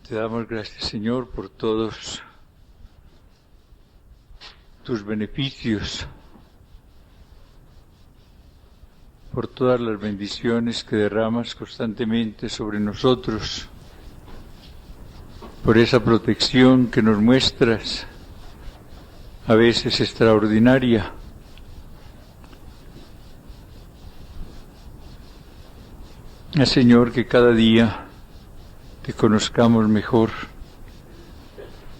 Te damos gracias, Señor, por todos tus beneficios, por todas las bendiciones que derramas constantemente sobre nosotros, por esa protección que nos muestras, a veces extraordinaria. Señor, que cada día te conozcamos mejor.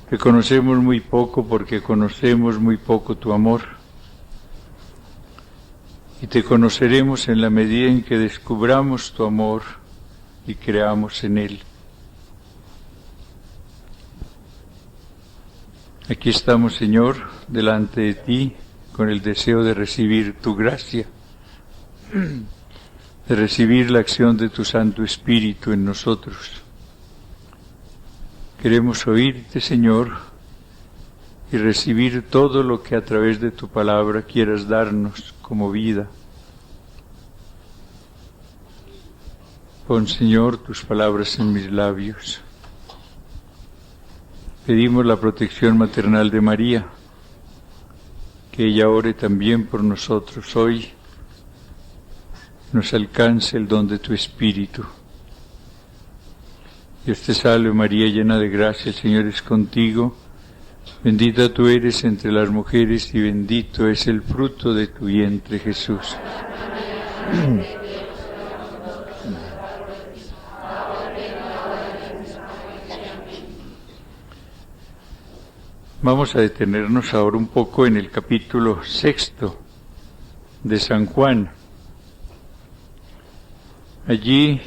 Te conocemos muy poco porque conocemos muy poco tu amor. Y te conoceremos en la medida en que descubramos tu amor y creamos en él. Aquí estamos, Señor, delante de ti, con el deseo de recibir tu gracia, de recibir la acción de tu Santo Espíritu en nosotros. Queremos oírte, Señor, y recibir todo lo que a través de tu palabra quieras darnos como vida. Pon, Señor, tus palabras en mis labios. Pedimos la protección maternal de María, que ella ore también por nosotros hoy, nos alcance el don de tu Espíritu. Dios te salve María, llena de gracia, el Señor es contigo. Bendita tú eres entre las mujeres y bendito es el fruto de tu vientre, Jesús. Vamos a detenernos ahora un poco en el capítulo 6 de San Juan. Allí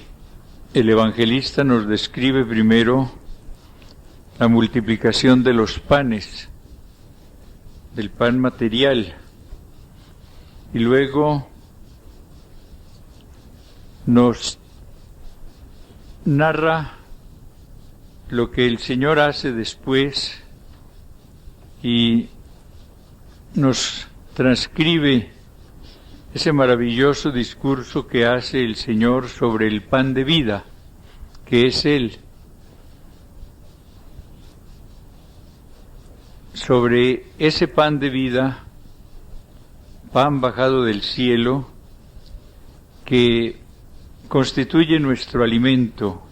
el evangelista nos describe primero la multiplicación de los panes, del pan material, y luego nos narra lo que el Señor hace después y nos transcribe ese maravilloso discurso que hace el Señor sobre el pan de vida, que es Él. Sobre ese pan de vida, pan bajado del cielo, que constituye nuestro alimento.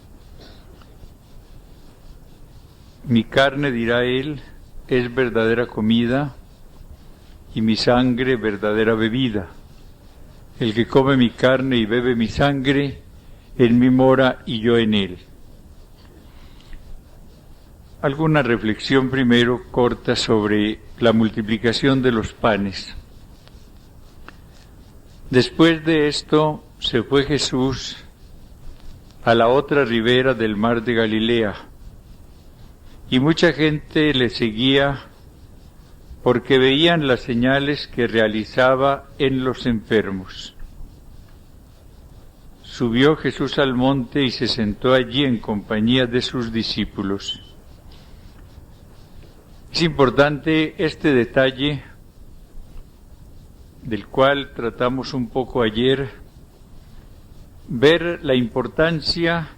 Mi carne, dirá Él, es verdadera comida, y mi sangre verdadera bebida. El que come mi carne y bebe mi sangre, en mí mora y yo en él. Alguna reflexión primero corta sobre la multiplicación de los panes. Después de esto se fue Jesús a la otra ribera del mar de Galilea, y mucha gente le seguía porque veían las señales que realizaba en los enfermos. Subió Jesús al monte y se sentó allí en compañía de sus discípulos. Es importante este detalle, del cual tratamos un poco ayer, ver la importancia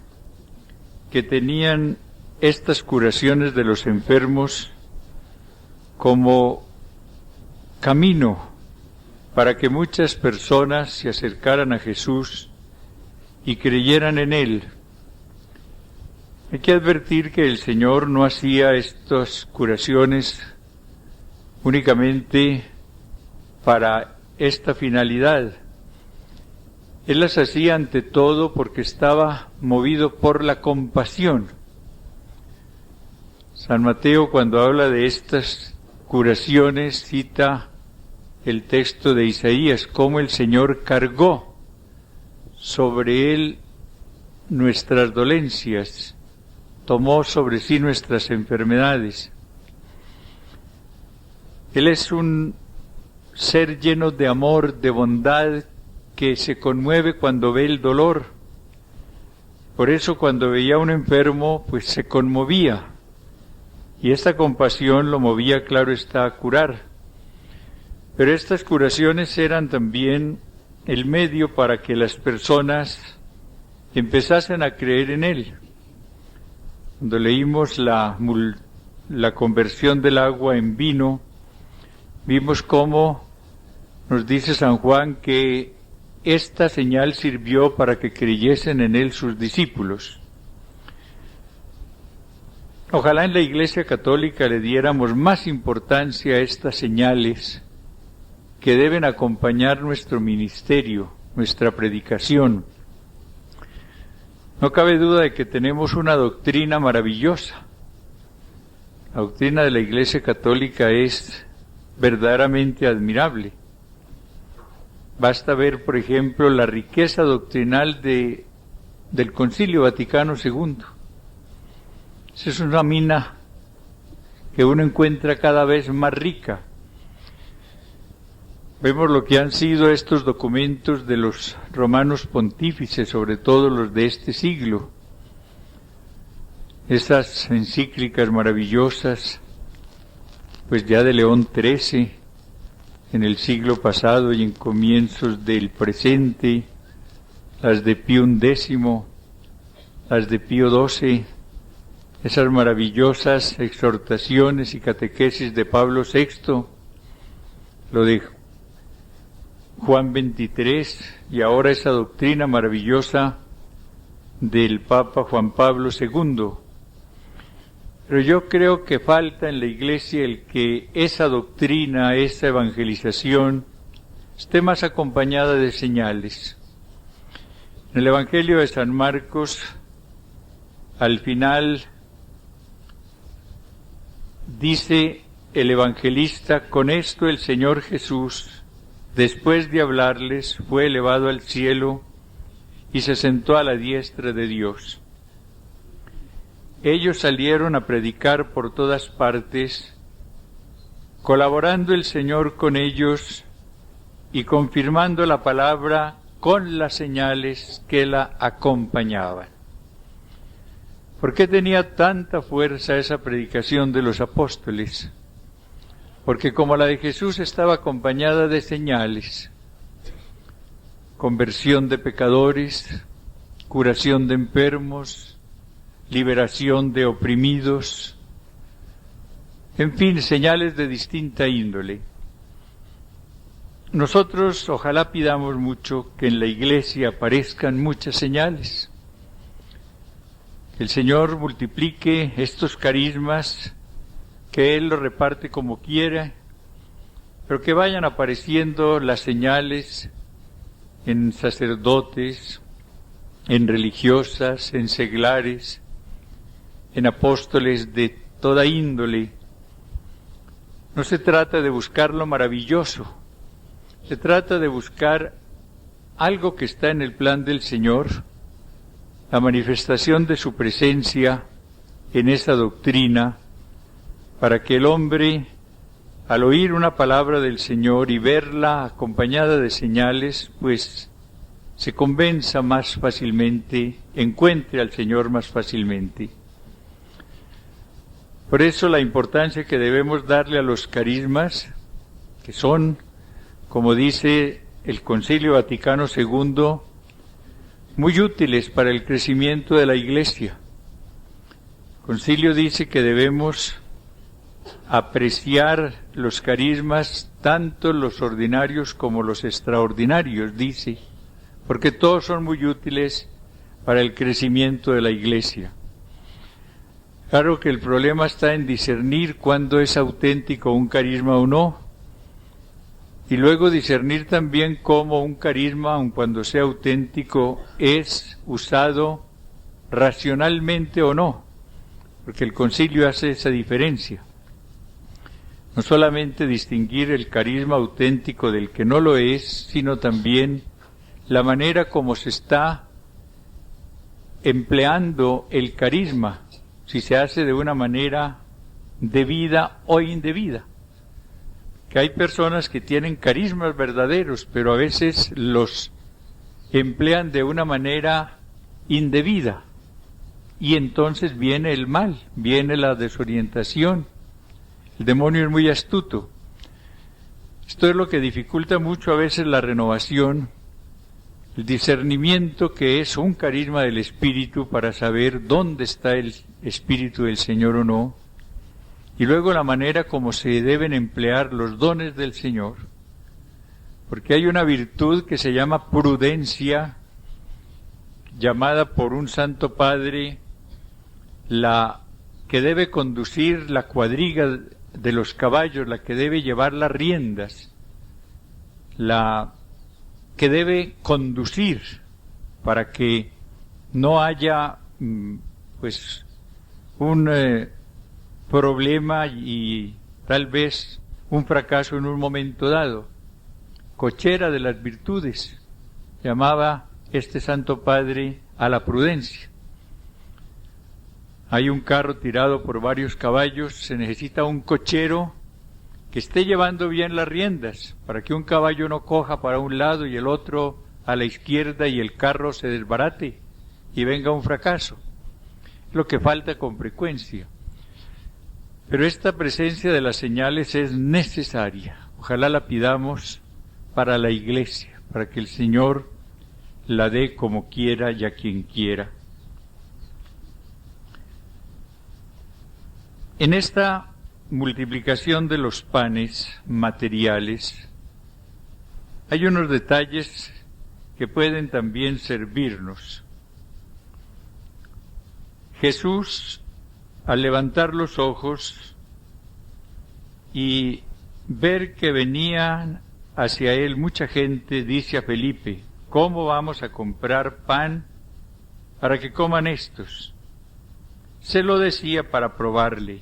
que tenían estas curaciones de los enfermos como camino para que muchas personas se acercaran a Jesús y creyeran en Él. Hay que advertir que el Señor no hacía estas curaciones únicamente para esta finalidad. Él las hacía ante todo porque estaba movido por la compasión. San Mateo, cuando habla de estas curaciones, cita el texto de Isaías, cómo el Señor cargó sobre él nuestras dolencias, tomó sobre sí nuestras enfermedades. Él es un ser lleno de amor, de bondad, que se conmueve cuando ve el dolor. Por eso cuando veía a un enfermo, pues se conmovía. Y esta compasión lo movía, claro está, a curar. Pero estas curaciones eran también el medio para que las personas empezasen a creer en Él. Cuando leímos la conversión del agua en vino, vimos cómo nos dice San Juan que esta señal sirvió para que creyesen en él sus discípulos. Ojalá en la Iglesia Católica le diéramos más importancia a estas señales que deben acompañar nuestro ministerio, nuestra predicación. No cabe duda de que tenemos una doctrina maravillosa. La doctrina de la Iglesia Católica es verdaderamente admirable. Basta ver, por ejemplo, la riqueza doctrinal del Concilio Vaticano II. Esa es una mina que uno encuentra cada vez más rica. Vemos lo que han sido estos documentos de los romanos pontífices, sobre todo los de este siglo. Esas encíclicas maravillosas, pues ya de León XIII, en el siglo pasado y en comienzos del presente, las de Pío X, las de Pío XII, esas maravillosas exhortaciones y catequesis de Pablo VI, lo de Juan XXIII y ahora esa doctrina maravillosa del Papa Juan Pablo II. Pero yo creo que falta en la Iglesia el que esa doctrina, esa evangelización, esté más acompañada de señales. En el Evangelio de San Marcos, al final, dice el evangelista: con esto el Señor Jesús, después de hablarles, fue elevado al cielo y se sentó a la diestra de Dios. Ellos salieron a predicar por todas partes, colaborando el Señor con ellos y confirmando la palabra con las señales que la acompañaban. ¿Por qué tenía tanta fuerza esa predicación de los apóstoles? Porque como la de Jesús estaba acompañada de señales: conversión de pecadores, curación de enfermos, liberación de oprimidos, en fin, señales de distinta índole. Nosotros ojalá pidamos mucho que en la Iglesia aparezcan muchas señales, que el Señor multiplique estos carismas, que Él los reparte como quiera, pero que vayan apareciendo las señales en sacerdotes, en religiosas, en seglares, en apóstoles de toda índole. No se trata de buscar lo maravilloso, se trata de buscar algo que está en el plan del Señor, la manifestación de su presencia en esa doctrina, para que el hombre, al oír una palabra del Señor y verla acompañada de señales, pues se convenza más fácilmente, encuentre al Señor más fácilmente. Por eso la importancia que debemos darle a los carismas, que son, como dice el Concilio Vaticano II, muy útiles para el crecimiento de la Iglesia. El Concilio dice que debemos apreciar los carismas, tanto los ordinarios como los extraordinarios, dice, porque todos son muy útiles para el crecimiento de la Iglesia. Claro que el problema está en discernir cuándo es auténtico un carisma o no, y luego discernir también cómo un carisma, aun cuando sea auténtico, es usado racionalmente o no, porque el Concilio hace esa diferencia. No solamente distinguir el carisma auténtico del que no lo es, sino también la manera como se está empleando el carisma, si se hace de una manera debida o indebida. Que hay personas que tienen carismas verdaderos, pero a veces los emplean de una manera indebida, y entonces viene el mal, viene la desorientación. El demonio es muy astuto. Esto es lo que dificulta mucho a veces la renovación, el discernimiento, que es un carisma del Espíritu para saber dónde está el Espíritu del Señor o no, y luego la manera como se deben emplear los dones del Señor, porque hay una virtud que se llama prudencia, llamada por un Santo Padre la que debe conducir la cuadriga de los caballos, la que debe llevar las riendas, la que debe conducir para que no haya pues un problema y tal vez un fracaso en un momento dado. Cochera de las virtudes, llamaba este Santo Padre a la prudencia. Hay un carro tirado por varios caballos, se necesita un cochero que esté llevando bien las riendas, para que un caballo no coja para un lado y el otro a la izquierda y el carro se desbarate y venga un fracaso. Es lo que falta con frecuencia. Pero esta presencia de las señales es necesaria. Ojalá la pidamos para la Iglesia, para que el Señor la dé como quiera y a quien quiera. En esta multiplicación de los panes materiales hay unos detalles que pueden también servirnos. Jesús, al levantar los ojos y ver que venían hacia él mucha gente, dice a Felipe: ¿cómo vamos a comprar pan para que coman estos? Se lo decía para probarle,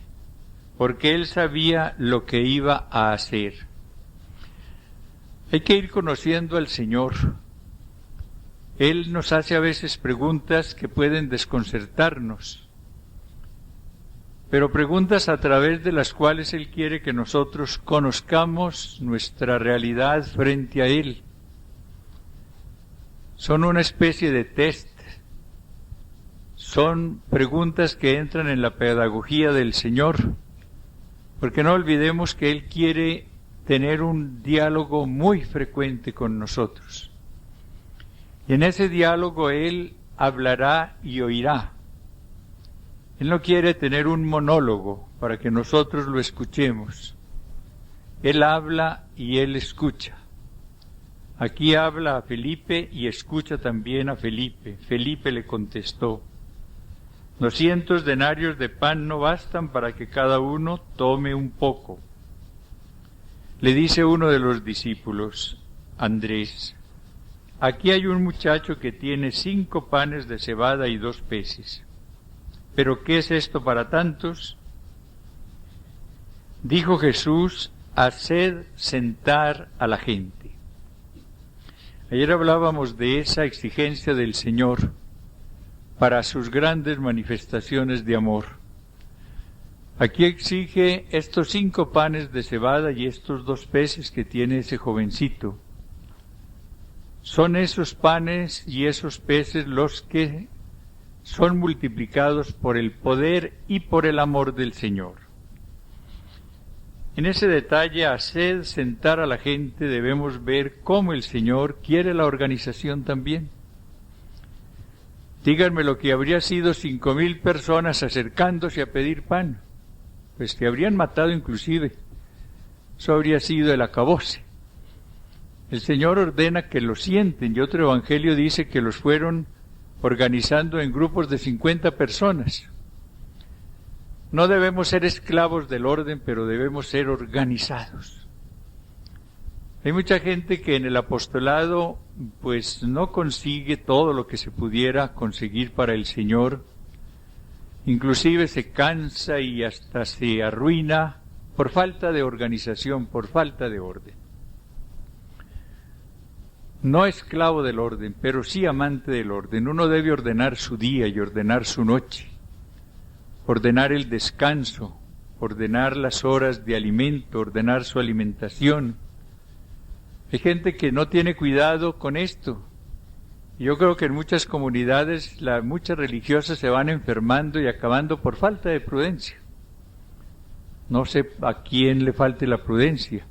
porque él sabía lo que iba a hacer. Hay que ir conociendo al Señor. Él nos hace a veces preguntas que pueden desconcertarnos, pero preguntas a través de las cuales Él quiere que nosotros conozcamos nuestra realidad frente a Él. Son una especie de test, son preguntas que entran en la pedagogía del Señor, porque no olvidemos que Él quiere tener un diálogo muy frecuente con nosotros. Y en ese diálogo Él hablará y oirá. Él no quiere tener un monólogo para que nosotros lo escuchemos. Él habla y Él escucha. Aquí habla a Felipe y escucha también a Felipe. Felipe le contestó: 200 denarios de pan no bastan para que cada uno tome un poco. Le dice uno de los discípulos, Andrés: aquí hay un muchacho que tiene 5 panes de cebada y 2 peces. ¿Pero qué es esto para tantos? Dijo Jesús: haced sentar a la gente. Ayer hablábamos de esa exigencia del Señor para sus grandes manifestaciones de amor. Aquí exige estos 5 panes de cebada y estos 2 peces que tiene ese jovencito. Son esos panes y esos peces los que son multiplicados por el poder y por el amor del Señor. En ese detalle, haced sentar a la gente, debemos ver cómo el Señor quiere la organización también. Díganme lo que habría sido 5,000 personas acercándose a pedir pan. Pues te habrían matado inclusive. Eso habría sido el acabose. El Señor ordena que lo sienten, y otro evangelio dice que los fueron organizando en grupos de 50 personas. No debemos ser esclavos del orden, pero debemos ser organizados. Hay mucha gente que en el apostolado pues no consigue todo lo que se pudiera conseguir para el Señor. Inclusive se cansa y hasta se arruina por falta de organización, por falta de orden. No esclavo del orden, pero sí amante del orden. Uno debe ordenar su día y ordenar su noche, ordenar el descanso, ordenar las horas de alimento, ordenar su alimentación. Hay gente que no tiene cuidado con esto. Yo creo que en muchas comunidades muchas religiosas se van enfermando y acabando por falta de prudencia. No sé a quién le falte la prudencia.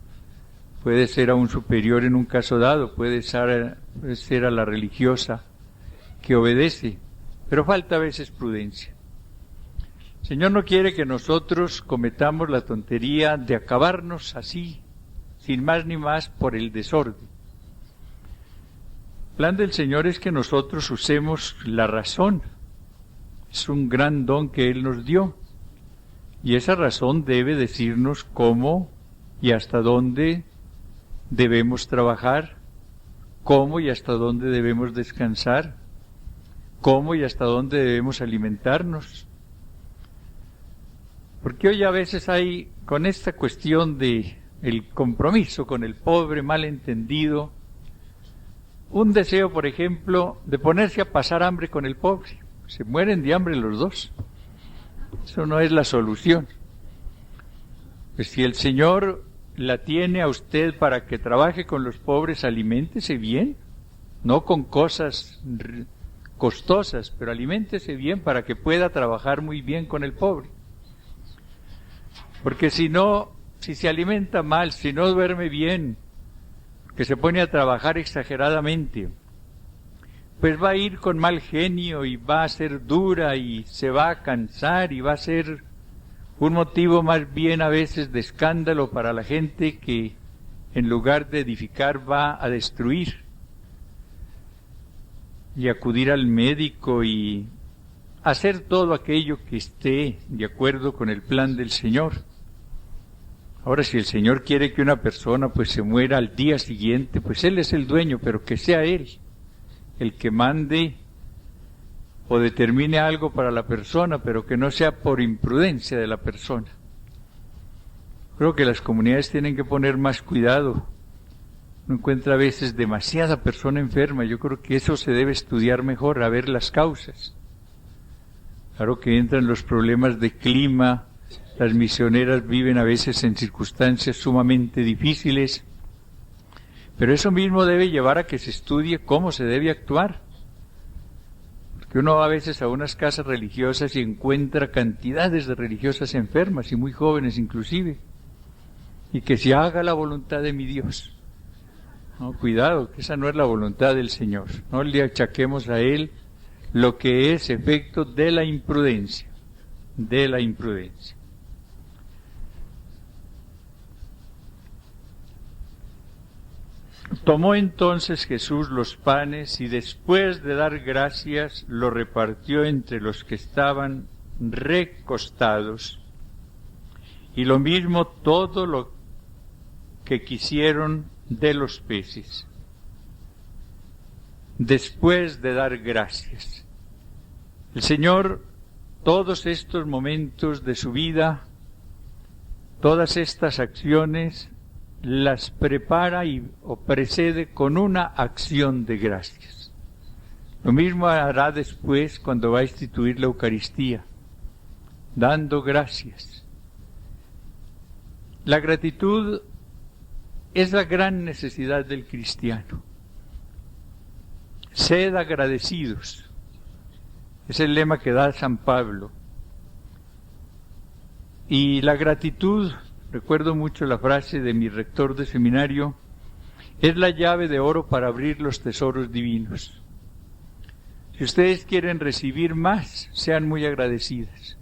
puede ser a un superior en un caso dado, puede ser a la religiosa que obedece, pero falta a veces prudencia. El Señor no quiere que nosotros cometamos la tontería de acabarnos así, sin más ni más, por el desorden. El plan del Señor es que nosotros usemos la razón. Es un gran don que Él nos dio. Y esa razón debe decirnos cómo y hasta dónde debemos trabajar, cómo y hasta dónde debemos descansar, cómo y hasta dónde debemos alimentarnos. Porque hoy a veces hay, con esta cuestión de el compromiso con el pobre malentendido, un deseo, por ejemplo, de ponerse a pasar hambre con el pobre. Se mueren de hambre los dos. Eso no es la solución. Pues si el Señor la tiene a usted para que trabaje con los pobres, aliméntese bien, no con cosas costosas, pero aliméntese bien para que pueda trabajar muy bien con el pobre. Porque si no, si se alimenta mal, si no duerme bien, que se pone a trabajar exageradamente, pues va a ir con mal genio y va a ser dura y se va a cansar y va a ser un motivo más bien a veces de escándalo para la gente que en lugar de edificar va a destruir. Y acudir al médico y hacer todo aquello que esté de acuerdo con el plan del Señor. Ahora, si el Señor quiere que una persona pues se muera al día siguiente, pues Él es el dueño, pero que sea Él el que mande o determine algo para la persona, pero que no sea por imprudencia de la persona. Creo que las comunidades tienen que poner más cuidado. Uno encuentra a veces demasiada persona enferma. Yo creo que eso se debe estudiar mejor, a ver las causas. Claro que entran los problemas de clima, las misioneras viven a veces en circunstancias sumamente difíciles, pero eso mismo debe llevar a que se estudie cómo se debe actuar. Porque uno va a veces a unas casas religiosas y encuentra cantidades de religiosas enfermas y muy jóvenes inclusive, y que se haga la voluntad de mi Dios. No, cuidado, que esa no es la voluntad del Señor. No le achaquemos a Él lo que es efecto de la imprudencia, de la imprudencia. Tomó entonces Jesús los panes y después de dar gracias los repartió entre los que estaban recostados, y lo mismo todo lo que quisieron de los peces. Después de dar gracias, el Señor, todos estos momentos de su vida, todas estas acciones, las prepara o precede con una acción de gracias. Lo mismo hará después cuando va a instituir la Eucaristía, dando gracias. La gratitud es la gran necesidad del cristiano. Sed agradecidos. Es el lema que da San Pablo. Y la gratitud, recuerdo mucho la frase de mi rector de seminario, es la llave de oro para abrir los tesoros divinos. Si ustedes quieren recibir más, sean muy agradecidas.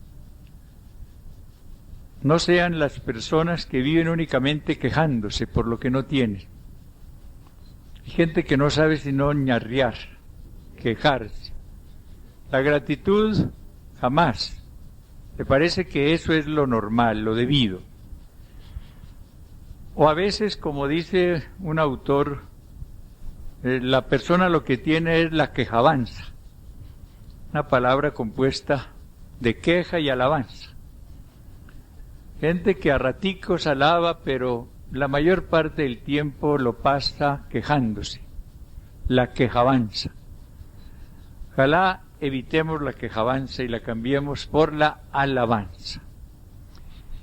No sean las personas que viven únicamente quejándose por lo que no tienen. Hay gente que no sabe sino ñarrear, quejarse. La gratitud jamás. Me parece que eso es lo normal, lo debido. O a veces, como dice un autor, la persona lo que tiene es la quejabanza, una palabra compuesta de queja y alabanza. Gente que a raticos alaba, pero la mayor parte del tiempo lo pasa quejándose, la quejabanza. Ojalá evitemos la quejabanza y la cambiemos por la alabanza.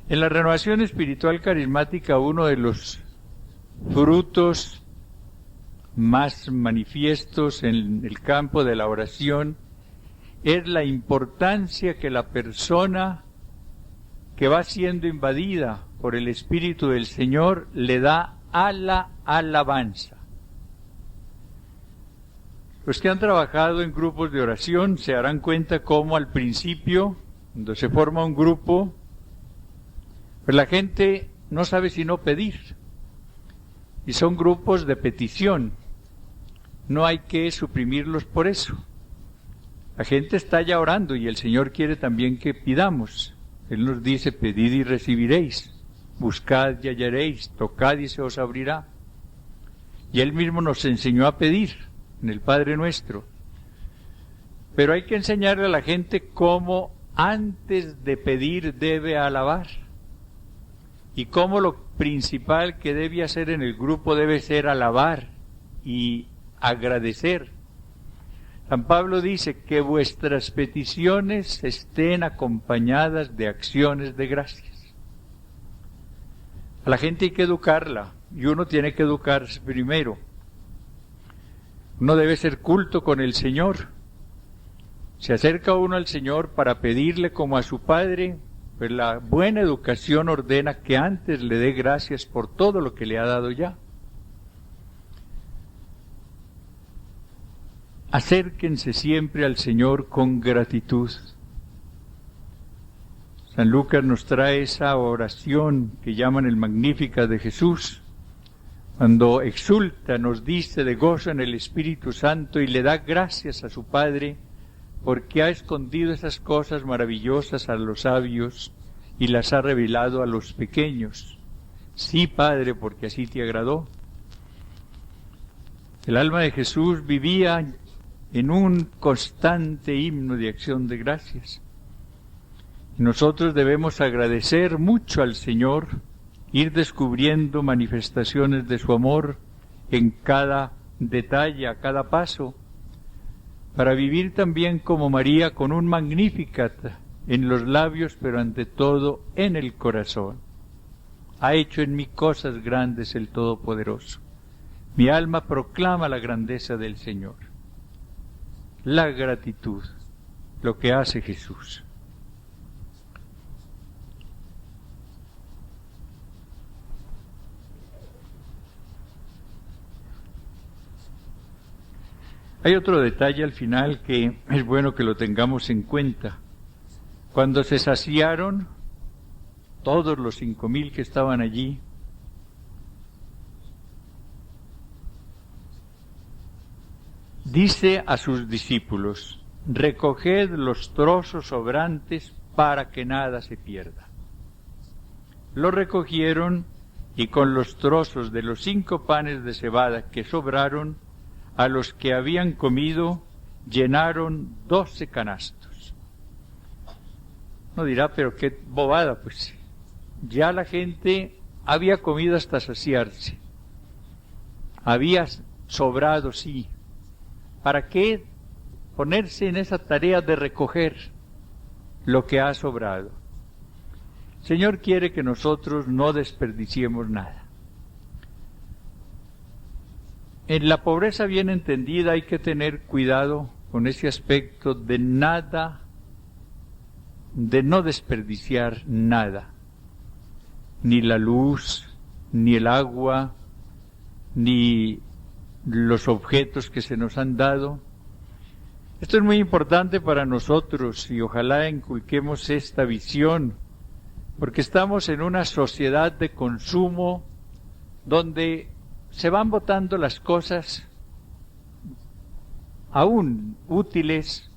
En la renovación espiritual carismática, uno de los frutos más manifiestos en el campo de la oración es la importancia que la persona que va siendo invadida por el Espíritu del Señor le da a la alabanza. Los que han trabajado en grupos de oración se darán cuenta cómo al principio, cuando se forma un grupo, pues la gente no sabe sino pedir. Y son grupos de petición. No hay que suprimirlos por eso. La gente está ya orando y el Señor quiere también que pidamos. Él nos dice, pedid y recibiréis, buscad y hallaréis, tocad y se os abrirá. Y Él mismo nos enseñó a pedir en el Padre Nuestro. Pero hay que enseñarle a la gente cómo antes de pedir debe alabar. Y cómo lo principal que debe hacer en el grupo debe ser alabar y agradecer. San Pablo dice que vuestras peticiones estén acompañadas de acciones de gracias. A la gente hay que educarla y uno tiene que educarse primero. Uno debe ser culto con el Señor. Se acerca uno al Señor para pedirle como a su Padre, pues la buena educación ordena que antes le dé gracias por todo lo que le ha dado ya. Acérquense siempre al Señor con gratitud. San Lucas nos trae esa oración que llaman el Magníficat de Jesús. Cuando exulta, nos dice de gozo en el Espíritu Santo y le da gracias a su Padre porque ha escondido esas cosas maravillosas a los sabios y las ha revelado a los pequeños. Sí, Padre, porque así te agradó. El alma de Jesús vivía en un constante himno de acción de gracias. Nosotros debemos agradecer mucho al Señor, ir descubriendo manifestaciones de su amor en cada detalle, a cada paso, para vivir también como María con un Magnificat en los labios, pero ante todo en el corazón. Ha hecho en mí cosas grandes el Todopoderoso. Mi alma proclama la grandeza del Señor. La gratitud, lo que hace Jesús. Hay otro detalle al final que es bueno que lo tengamos en cuenta. Cuando se saciaron todos los 5,000 que estaban allí, dice a sus discípulos, recoged los trozos sobrantes para que nada se pierda. Lo recogieron y con los trozos de los 5 panes de cebada que sobraron, a los que habían comido, llenaron 12 canastos. No dirá, pero qué bobada, pues ya la gente había comido hasta saciarse. Había sobrado, sí. ¿Para qué ponerse en esa tarea de recoger lo que ha sobrado? El Señor quiere que nosotros no desperdiciemos nada. En la pobreza bien entendida hay que tener cuidado con ese aspecto de nada, de no desperdiciar nada, ni la luz, ni el agua, ni los objetos que se nos han dado. Esto es muy importante para nosotros y ojalá inculquemos esta visión, porque estamos en una sociedad de consumo donde se van botando las cosas aún útiles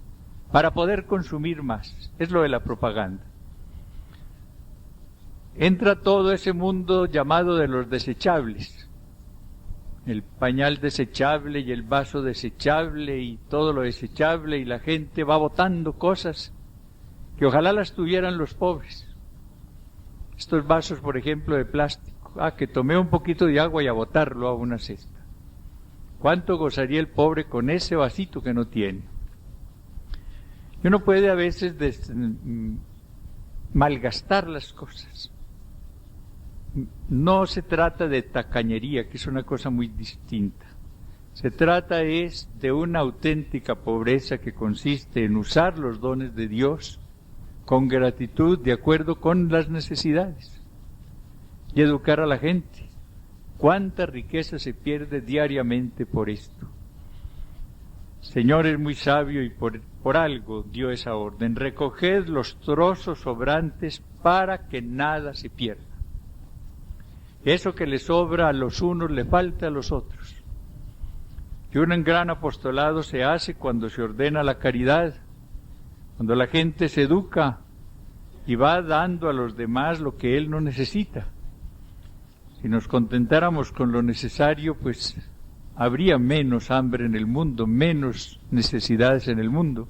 para poder consumir más. Es lo de la propaganda. Entra todo ese mundo llamado de los desechables. El pañal desechable y el vaso desechable y todo lo desechable, y la gente va botando cosas que ojalá las tuvieran los pobres. Estos vasos, por ejemplo, de plástico. Que tomé un poquito de agua y a botarlo a una cesta. ¿Cuánto gozaría el pobre con ese vasito que no tiene? Y uno puede a veces malgastar las cosas. No se trata de tacañería, que es una cosa muy distinta. Se trata es de una auténtica pobreza que consiste en usar los dones de Dios con gratitud de acuerdo con las necesidades y educar a la gente. ¿Cuánta riqueza se pierde diariamente por esto? El Señor es muy sabio y por algo dio esa orden. Recoged los trozos sobrantes para que nada se pierda. Eso que le sobra a los unos le falta a los otros. Que un gran apostolado se hace cuando se ordena la caridad, cuando la gente se educa y va dando a los demás lo que él no necesita. Si nos contentáramos con lo necesario, pues habría menos hambre en el mundo, menos necesidades en el mundo.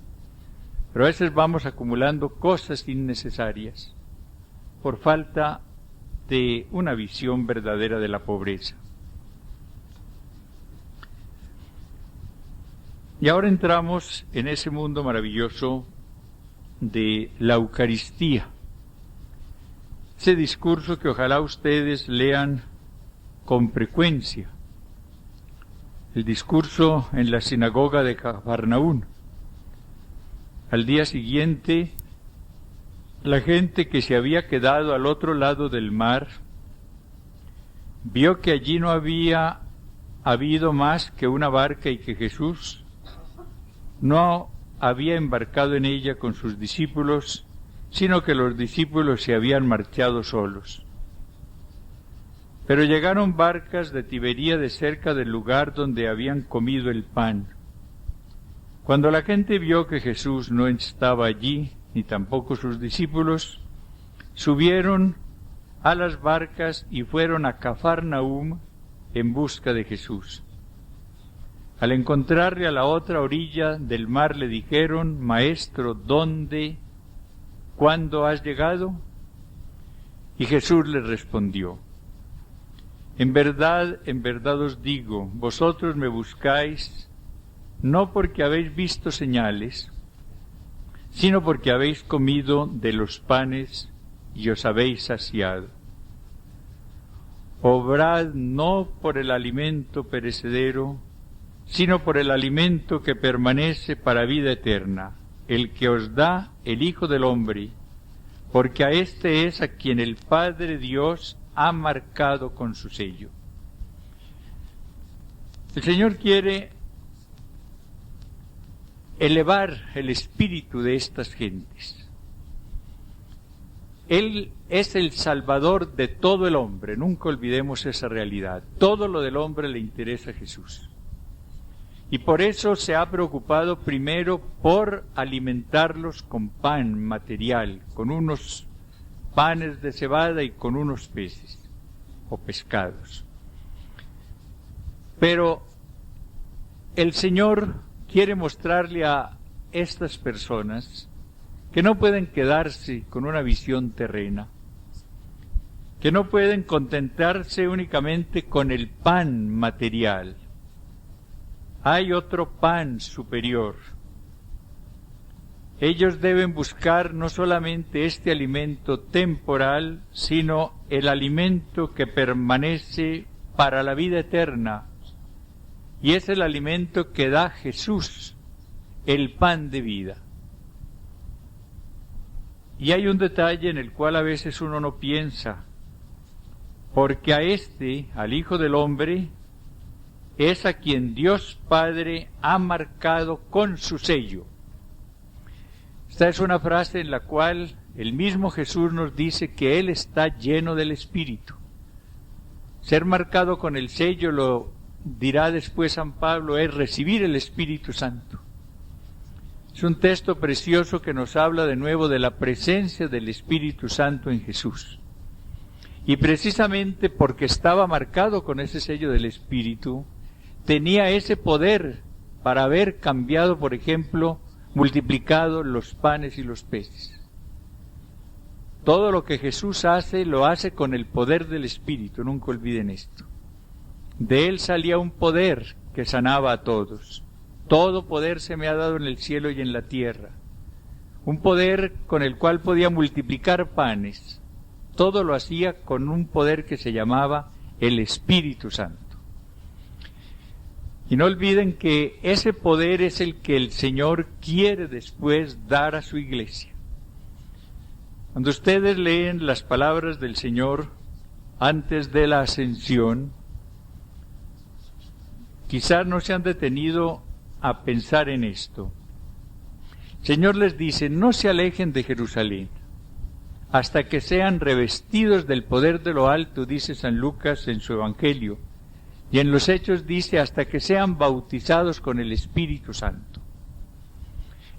Pero a veces vamos acumulando cosas innecesarias por falta de una visión verdadera de la pobreza. Y ahora entramos en ese mundo maravilloso de la Eucaristía. Ese discurso que ojalá ustedes lean con frecuencia. El discurso en la sinagoga de Cafarnaún. Al día siguiente, la gente que se había quedado al otro lado del mar vio que allí no había habido más que una barca y que Jesús no había embarcado en ella con sus discípulos, sino que los discípulos se habían marchado solos. Pero llegaron barcas de Tiberíades cerca del lugar donde habían comido el pan. Cuando la gente vio que Jesús no estaba allí, ni tampoco sus discípulos, subieron a las barcas y fueron a Cafarnaúm en busca de Jesús. Al encontrarle a la otra orilla del mar le dijeron: Maestro, ¿dónde, cuándo has llegado? Y Jesús les respondió: en verdad os digo, vosotros me buscáis no porque habéis visto señales, sino porque habéis comido de los panes y os habéis saciado. Obrad no por el alimento perecedero, sino por el alimento que permanece para vida eterna, el que os da el Hijo del Hombre, porque a éste es a quien el Padre Dios ha marcado con su sello. El Señor quiere elevar el espíritu de estas gentes. Él es el Salvador de todo el hombre, nunca olvidemos esa realidad. Todo lo del hombre le interesa a Jesús. Y por eso se ha preocupado primero por alimentarlos con pan material, con unos panes de cebada y con unos peces o pescados. Pero el Señor quiere mostrarle a estas personas que no pueden quedarse con una visión terrena, que no pueden contentarse únicamente con el pan material. Hay otro pan superior. Ellos deben buscar no solamente este alimento temporal, sino el alimento que permanece para la vida eterna. Y es el alimento que da Jesús, el pan de vida. Y hay un detalle en el cual a veces uno no piensa, porque a este, al Hijo del Hombre, es a quien Dios Padre ha marcado con su sello. Esta es una frase en la cual el mismo Jesús nos dice que Él está lleno del Espíritu. Ser marcado con el sello, lo dirá después San Pablo, es recibir el Espíritu Santo. Es un texto precioso que nos habla de nuevo de la presencia del Espíritu Santo en Jesús. Y precisamente porque estaba marcado con ese sello del Espíritu, tenía ese poder para haber cambiado, por ejemplo, multiplicado los panes y los peces. Todo lo que Jesús hace, lo hace con el poder del Espíritu, nunca olviden esto. De Él salía un poder que sanaba a todos. Todo poder se me ha dado en el cielo y en la tierra. Un poder con el cual podía multiplicar panes. Todo lo hacía con un poder que se llamaba el Espíritu Santo. Y no olviden que ese poder es el que el Señor quiere después dar a su iglesia. Cuando ustedes leen las palabras del Señor antes de la ascensión, quizás no se han detenido a pensar en esto. El Señor les dice, no se alejen de Jerusalén hasta que sean revestidos del poder de lo alto, dice San Lucas en su Evangelio, y en los Hechos dice, hasta que sean bautizados con el Espíritu Santo.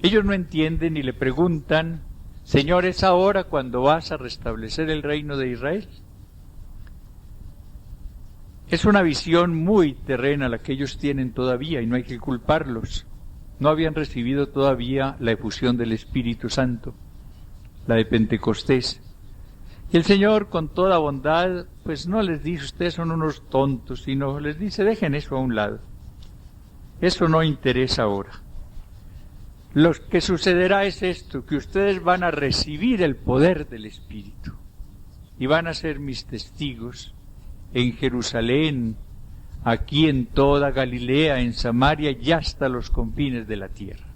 Ellos no entienden y le preguntan, Señor, ¿es ahora cuando vas a restablecer el reino de Israel? Es una visión muy terrena la que ellos tienen todavía y no hay que culparlos. No habían recibido todavía la efusión del Espíritu Santo, la de Pentecostés. Y el Señor, con toda bondad, pues no les dice, ustedes son unos tontos, sino les dice, dejen eso a un lado. Eso no interesa ahora. Lo que sucederá es esto, que ustedes van a recibir el poder del Espíritu y van a ser mis testigos en Jerusalén, aquí en toda Galilea, en Samaria y hasta los confines de la tierra.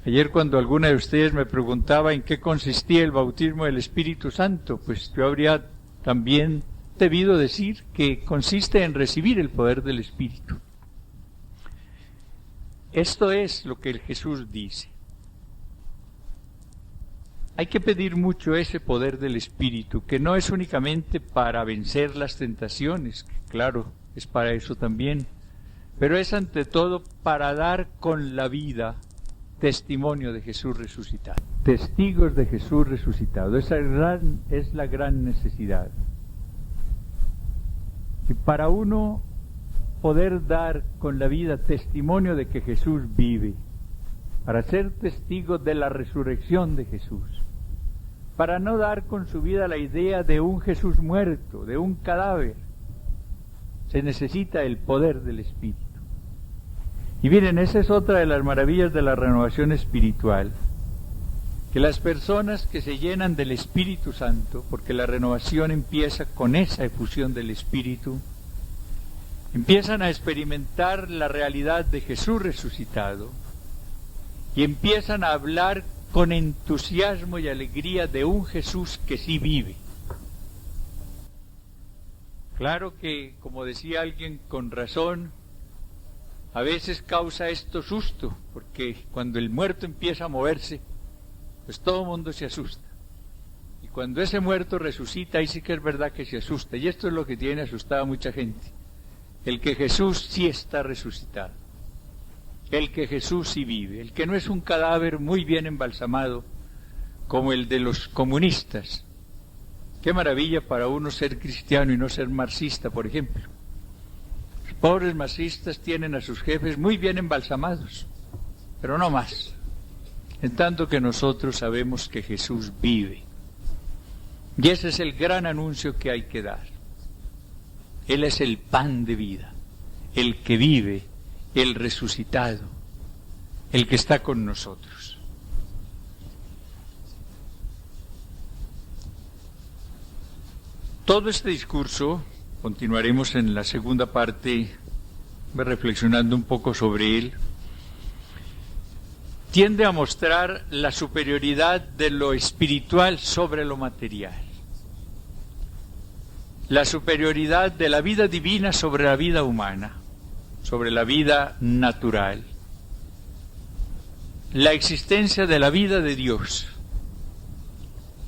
Ayer cuando alguna de ustedes me preguntaba en qué consistía el bautismo del Espíritu Santo, pues yo habría también debido decir que consiste en recibir el poder del Espíritu. Esto es lo que el Jesús dice. Hay que pedir mucho ese poder del Espíritu, que no es únicamente para vencer las tentaciones, que claro, es para eso también, pero es ante todo para dar con la vida testimonio de Jesús resucitado. Testigos de Jesús resucitado. Esa es la gran necesidad. Y para uno poder dar con la vida testimonio de que Jesús vive, para ser testigo de la resurrección de Jesús, para no dar con su vida la idea de un Jesús muerto, de un cadáver, se necesita el poder del Espíritu. Y miren, esa es otra de las maravillas de la renovación espiritual, que las personas que se llenan del Espíritu Santo, porque la renovación empieza con esa efusión del Espíritu, empiezan a experimentar la realidad de Jesús resucitado y empiezan a hablar con entusiasmo y alegría de un Jesús que sí vive. Claro que, como decía alguien con razón, a veces causa esto susto, porque cuando el muerto empieza a moverse, pues todo el mundo se asusta. Y cuando ese muerto resucita, ahí sí que es verdad que se asusta. Y esto es lo que tiene asustada a mucha gente. El que Jesús sí está resucitado. El que Jesús sí vive. El que no es un cadáver muy bien embalsamado, como el de los comunistas. Qué maravilla para uno ser cristiano y no ser marxista, por ejemplo. Los pobres marxistas tienen a sus jefes muy bien embalsamados, pero no más. En tanto que nosotros sabemos que Jesús vive. Y ese es el gran anuncio que hay que dar. Él es el pan de vida, el que vive, el resucitado, el que está con nosotros. Todo este discurso, continuaremos en la segunda parte, reflexionando un poco sobre él, tiende a mostrar la superioridad de lo espiritual sobre lo material, la superioridad de la vida divina sobre la vida humana, sobre la vida natural, la existencia de la vida de Dios,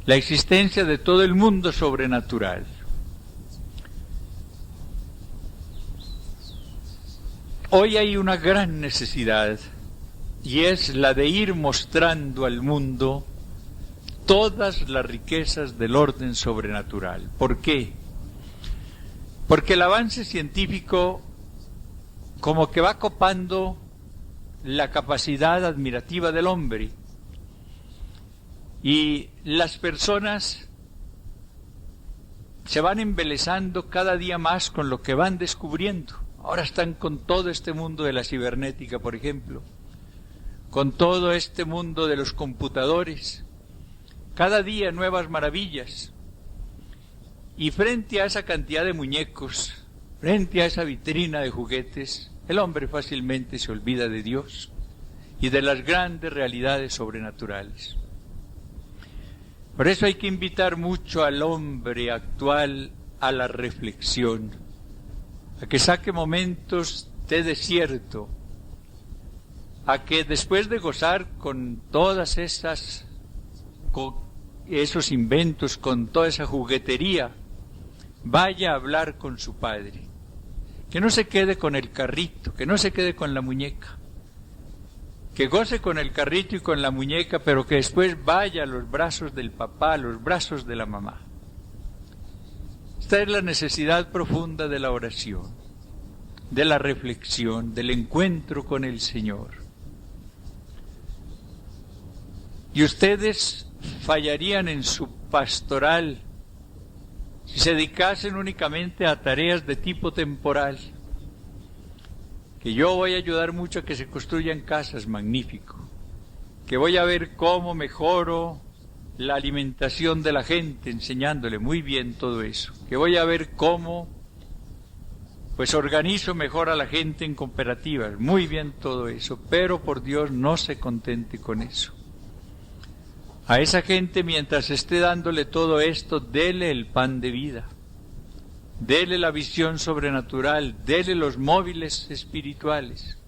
la existencia de todo el mundo sobrenatural. Hoy hay una gran necesidad, y es la de ir mostrando al mundo todas las riquezas del orden sobrenatural. ¿Por qué? Porque el avance científico como que va copando la capacidad admirativa del hombre, y las personas se van embelesando cada día más con lo que van descubriendo. Ahora están con todo este mundo de la cibernética, por ejemplo, con todo este mundo de los computadores, cada día nuevas maravillas. Y frente a esa cantidad de muñecos, frente a esa vitrina de juguetes, el hombre fácilmente se olvida de Dios y de las grandes realidades sobrenaturales. Por eso hay que invitar mucho al hombre actual a la reflexión, a que saque momentos de desierto, a que después de gozar con todas esas, con esos inventos, con toda esa juguetería, vaya a hablar con su Padre. Que no se quede con el carrito, que no se quede con la muñeca. Que goce con el carrito y con la muñeca, pero que después vaya a los brazos del papá, a los brazos de la mamá. Esta es la necesidad profunda de la oración, de la reflexión, del encuentro con el Señor. Y ustedes fallarían en su pastoral si se dedicasen únicamente a tareas de tipo temporal. Que yo voy a ayudar mucho a que se construyan casas, magnífico. Que voy a ver cómo mejoro la alimentación de la gente, enseñándole muy bien todo eso. Que voy a ver cómo, pues organizo mejor a la gente en cooperativas, muy bien todo eso. Pero por Dios no se contente con eso. A esa gente, mientras esté dándole todo esto, dele el pan de vida. Dele la visión sobrenatural, dele los móviles espirituales.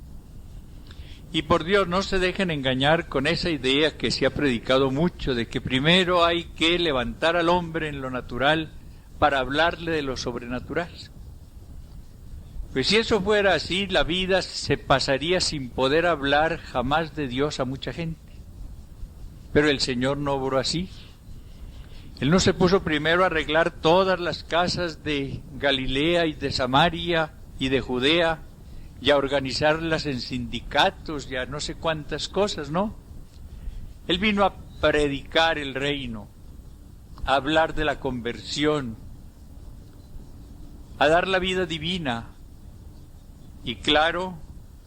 Y por Dios, no se dejen engañar con esa idea que se ha predicado mucho, de que primero hay que levantar al hombre en lo natural para hablarle de lo sobrenatural. Pues si eso fuera así, la vida se pasaría sin poder hablar jamás de Dios a mucha gente. Pero el Señor no obró así. Él no se puso primero a arreglar todas las casas de Galilea y de Samaria y de Judea y a organizarlas en sindicatos y a no sé cuántas cosas, ¿no? Él vino a predicar el reino, a hablar de la conversión, a dar la vida divina. Y claro,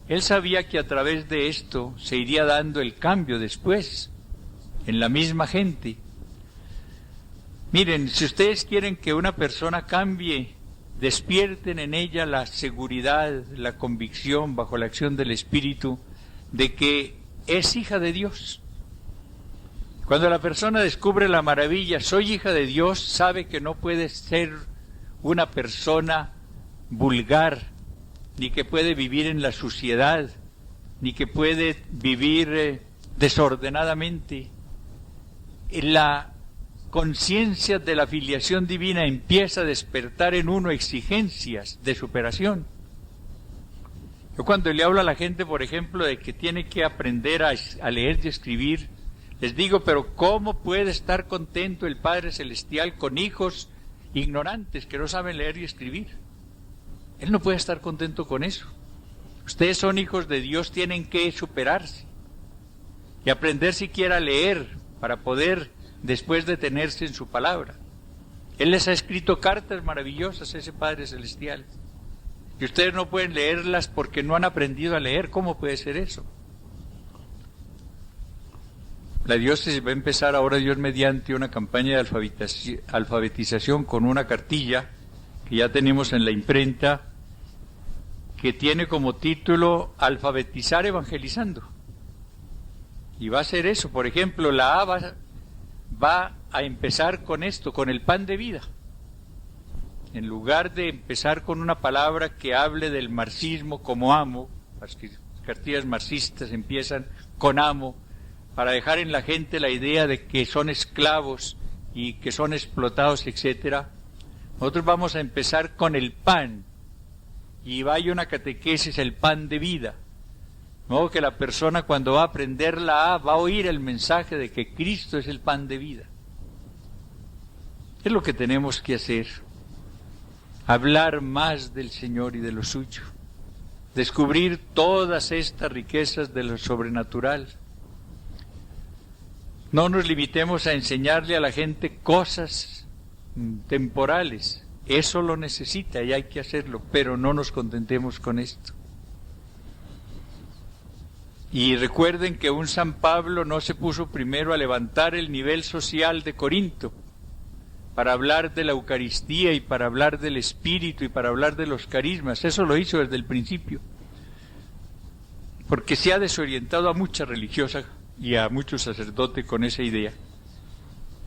él sabía que a través de esto se iría dando el cambio después, en la misma gente. Miren, si ustedes quieren que una persona cambie, despierten en ella la seguridad, la convicción bajo la acción del Espíritu de que es hija de Dios. Cuando la persona descubre la maravilla, soy hija de Dios, sabe que no puede ser una persona vulgar, ni que puede vivir en la suciedad, ni que puede vivir desordenadamente. La conciencia de la filiación divina empieza a despertar en uno exigencias de superación. Yo cuando le hablo a la gente, por ejemplo, de que tiene que aprender a leer y escribir, les digo, pero ¿cómo puede estar contento el Padre Celestial con hijos ignorantes que no saben leer y escribir? Él no puede estar contento con eso. Ustedes son hijos de Dios, tienen que superarse y aprender siquiera a leer para poder después detenerse en su palabra. Él les ha escrito cartas maravillosas, ese Padre Celestial, y ustedes no pueden leerlas porque no han aprendido a leer. ¿Cómo puede ser eso? La diócesis va a empezar ahora, Dios mediante, una campaña de alfabetización con una cartilla que ya tenemos en la imprenta, que tiene como título Alfabetizar Evangelizando. Y va a ser eso, por ejemplo, la A va a empezar con esto, con el pan de vida. En lugar de empezar con una palabra que hable del marxismo como amo, las cartillas marxistas empiezan con amo, para dejar en la gente la idea de que son esclavos y que son explotados, etcétera. Nosotros vamos a empezar con el pan, y vaya una catequesis, el pan de vida. De modo que la persona cuando va a aprender la A va a oír el mensaje de que Cristo es el pan de vida. Es lo que tenemos que hacer. Hablar más del Señor y de lo suyo. Descubrir todas estas riquezas de lo sobrenatural. No nos limitemos a enseñarle a la gente cosas temporales. Eso lo necesita y hay que hacerlo, pero no nos contentemos con esto. Y recuerden que un San Pablo no se puso primero a levantar el nivel social de Corinto para hablar de la Eucaristía y para hablar del Espíritu y para hablar de los carismas. Eso lo hizo desde el principio, porque se ha desorientado a mucha religiosa y a muchos sacerdotes con esa idea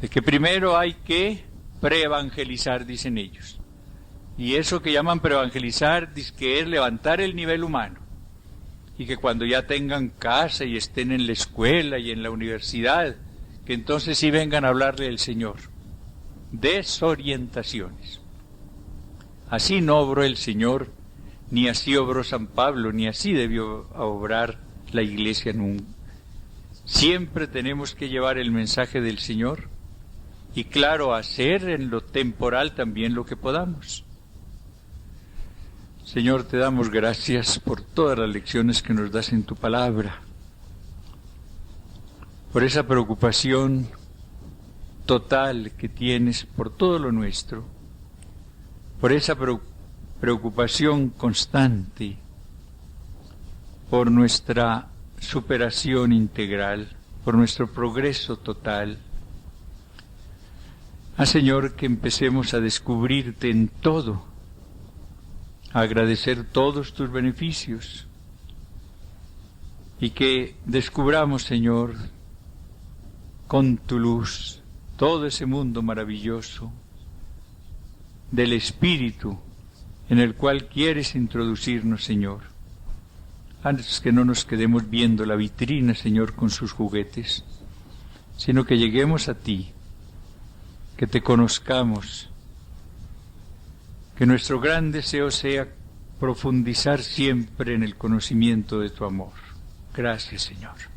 de que primero hay que preevangelizar, dicen ellos. Y eso que llaman preevangelizar, dice que es levantar el nivel humano. Y que cuando ya tengan casa y estén en la escuela y en la universidad, que entonces sí vengan a hablarle del Señor. Desorientaciones. Así no obró el Señor, ni así obró San Pablo, ni así debió obrar la Iglesia nunca. Siempre tenemos que llevar el mensaje del Señor y, claro, hacer en lo temporal también lo que podamos. Señor, te damos gracias por todas las lecciones que nos das en tu palabra, por esa preocupación total que tienes por todo lo nuestro, por esa preocupación constante por nuestra superación integral, por nuestro progreso total. Haz, Señor, que empecemos a descubrirte en todo, a agradecer todos tus beneficios y que descubramos, Señor, con tu luz todo ese mundo maravilloso del Espíritu en el cual quieres introducirnos, Señor. Antes que no nos quedemos viendo la vitrina, Señor, con sus juguetes, sino que lleguemos a ti, que te conozcamos, que nuestro gran deseo sea profundizar siempre en el conocimiento de tu amor. Gracias, Señor.